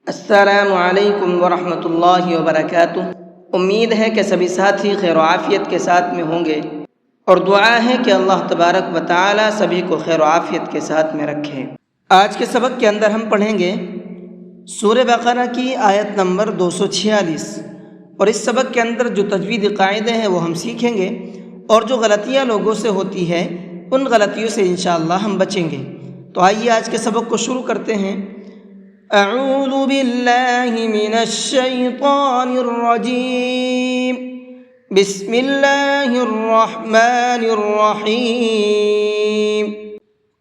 السلام علیکم ورحمۃ اللہ وبرکاتہ۔ امید ہے کہ سبھی ساتھی خیر و عافیت کے ساتھ میں ہوں گے، اور دعا ہے کہ اللہ تبارک و تعالی سبھی کو خیر و عافیت کے ساتھ میں رکھے۔ آج کے سبق کے اندر ہم پڑھیں گے سورہ بقرہ کی آیت نمبر 246، اور اس سبق کے اندر جو تجویدی قاعدے ہیں وہ ہم سیکھیں گے، اور جو غلطیاں لوگوں سے ہوتی ہے ان غلطیوں سے انشاءاللہ ہم بچیں گے۔ تو آئیے آج کے سبق کو شروع کرتے ہیں۔ اعوذ باللہ من الشیطان الرجیم، بسم اللہ الرحمن الرحیم۔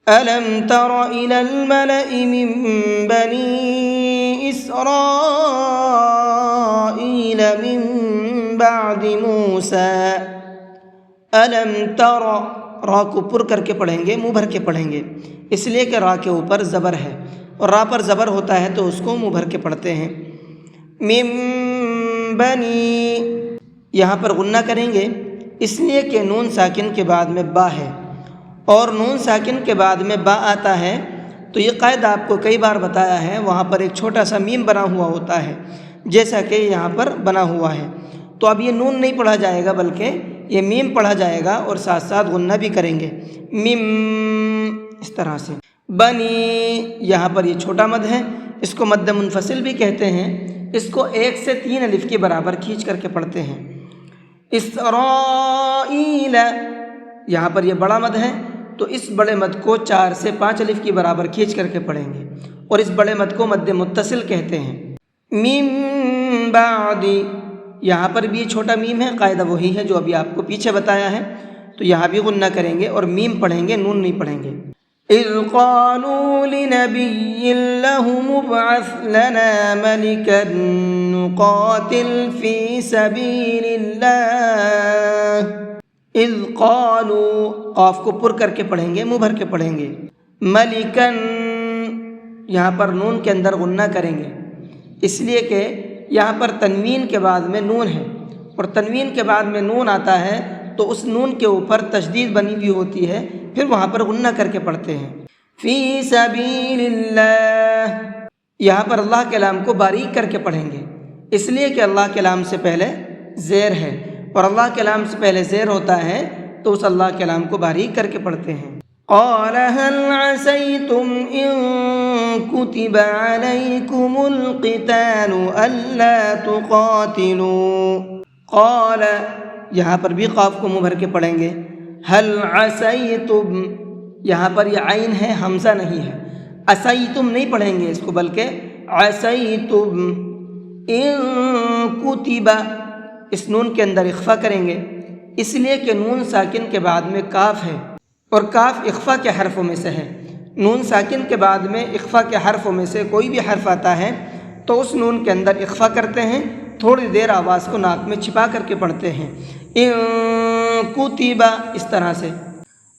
ألم تر إلى الملأ من بني إسرائيل من بعد موسى ألم تر، را کو پر کر کے پڑھیں گے، منہ بھر کے پڑھیں گے، اس لیے کہ را کے اوپر زبر ہے، اور را پر زبر ہوتا ہے تو اس کو منہ بھر کے پڑھتے ہیں۔ من بنی، یہاں پر غنہ کریں گے اس لیے کہ نون ساکن کے بعد میں با ہے، اور نون ساکن کے بعد میں با آتا ہے تو یہ قاعدہ آپ کو کئی بار بتایا ہے، وہاں پر ایک چھوٹا سا میم بنا ہوا ہوتا ہے جیسا کہ یہاں پر بنا ہوا ہے۔ تو اب یہ نون نہیں پڑھا جائے گا بلکہ یہ میم پڑھا جائے گا، اور ساتھ ساتھ غنہ بھی کریں گے، میم، اس طرح سے۔ بنی، یہاں پر یہ چھوٹا مد ہے، اس کو مد منفصل بھی کہتے ہیں، اس کو 1 سے 3 الف کے برابر کھینچ کر کے پڑھتے ہیں۔ اسرائیل، یہاں پر یہ بڑا مد ہے تو اس بڑے مد کو 4 سے 5 الف کے برابر کھینچ کر کے پڑھیں گے، اور اس بڑے مد کو مد متصل کہتے ہیں۔ من بعد، یہاں پر بھی یہ چھوٹا میم ہے، قاعدہ وہی ہے جو ابھی آپ کو پیچھے بتایا ہے، تو یہاں بھی غنہ کریں گے اور میم پڑھیں گے، نون نہیں پڑھیں گے۔ اذ قالوا لنبي له مبعث لنا ملكا نقاتل في سبيل الله اذ قالوا، قاف کو پر کر کے پڑھیں گے، منہ بھر کے پڑھیں گے۔ ملکن، یہاں پر نون کے اندر غنہ کریں گے اس لیے کہ یہاں پر تنوین کے بعد میں نون ہے، اور تنوین کے بعد میں نون آتا ہے تو اس نون کے اوپر تشدید بنی ہوئی ہوتی ہے، پھر وہاں پر غنہ کر کے پڑھتے ہیں۔ فی سبیل اللہ، یہاں پر اللہ کے لام کو باریک کر کے پڑھیں گے اس لیے کہ اللہ کے لام سے پہلے زیر ہے، اور اللہ کے لام سے پہلے زیر ہوتا ہے تو اس اللہ کے لام کو باریک کر کے پڑھتے ہیں۔ قال هل عسيتم إن كتب عليكم القتال ألا تقاتلوا، قال، یہاں پر بھی قاف کو منہ بھر کے پڑھیں گے۔ هل عسيتم، یہاں پر یہ عین ہے، حمزہ نہیں ہے، عسیتم نہیں پڑھیں گے اس کو بلکہ عسیتم۔ ان کتب، اس نون کے اندر اخفا کریں گے اس لیے کہ نون ساکن کے بعد میں کاف ہے، اور کاف اخفا کے حرفوں میں سے ہے۔ نون ساکن کے بعد میں اخفا کے حرفوں میں سے کوئی بھی حرف آتا ہے تو اس نون کے اندر اخفا کرتے ہیں، تھوڑی دیر آواز کو ناک میں چھپا کر کے پڑھتے ہیں۔ ان کتب، اس طرح سے۔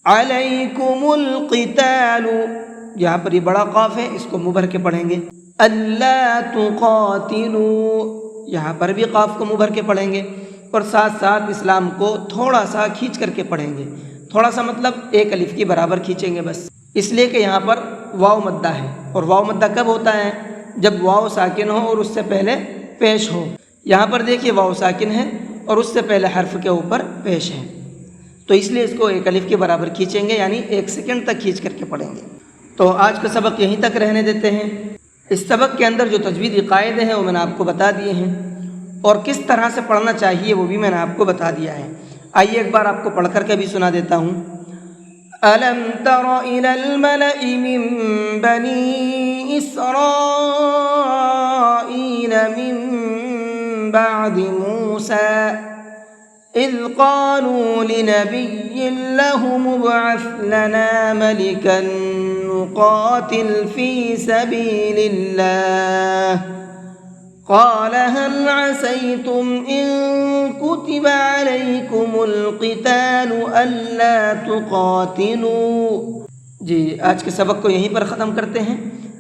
علیکم القتال، یہاں پر یہ بڑا قاف ہے، اس کو منہ بھر کے پڑھیں گے۔ الا تقاتلوا، یہاں پر بھی قاف کو منہ بھر کے پڑھیں گے، اور ساتھ ساتھ اسلام کو تھوڑا سا کھینچ کر کے پڑھیں گے، تھوڑا سا مطلب 1 الف کے برابر کھینچیں گے بس، اس لیے کہ یہاں پر واو مدہ ہے، اور واو مدہ کب ہوتا ہے؟ جب واو ساکن ہو اور اس سے پہلے پیش ہو۔ یہاں پر دیکھیے واو ساکن ہے اور اس سے پہلے حرف کے اوپر پیش ہے، تو اس لیے اس کو 1 الف کے برابر کھینچیں گے، یعنی 1 سیکنڈ تک کھینچ کر کے پڑھیں گے۔ تو آج کا سبق یہیں تک رہنے دیتے ہیں۔ اس سبق کے اندر جو تجویدی قاعدے ہیں وہ میں نے آپ کو بتا دیے ہیں، اور کس طرح سے پڑھنا چاہیے وہ بھی میں نے آپ کو بتا دیا ہے۔ آئیے ایک بار آپ کو پڑھ کر کے بھی سنا دیتا ہوں۔ ألم تر إلى الملأ من بني إسرائيل من بعد موسى إذ قالوا لنبي له مبعث لنا ملكا نقاتل في سبيل الله قال هل عسيتم إن كتب عليكم القتال ألا تقاتلوا۔ جی آج کے سبق کو یہیں پر ختم کرتے ہیں۔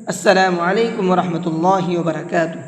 السلام علیکم ورحمۃ اللہ وبرکاتہ۔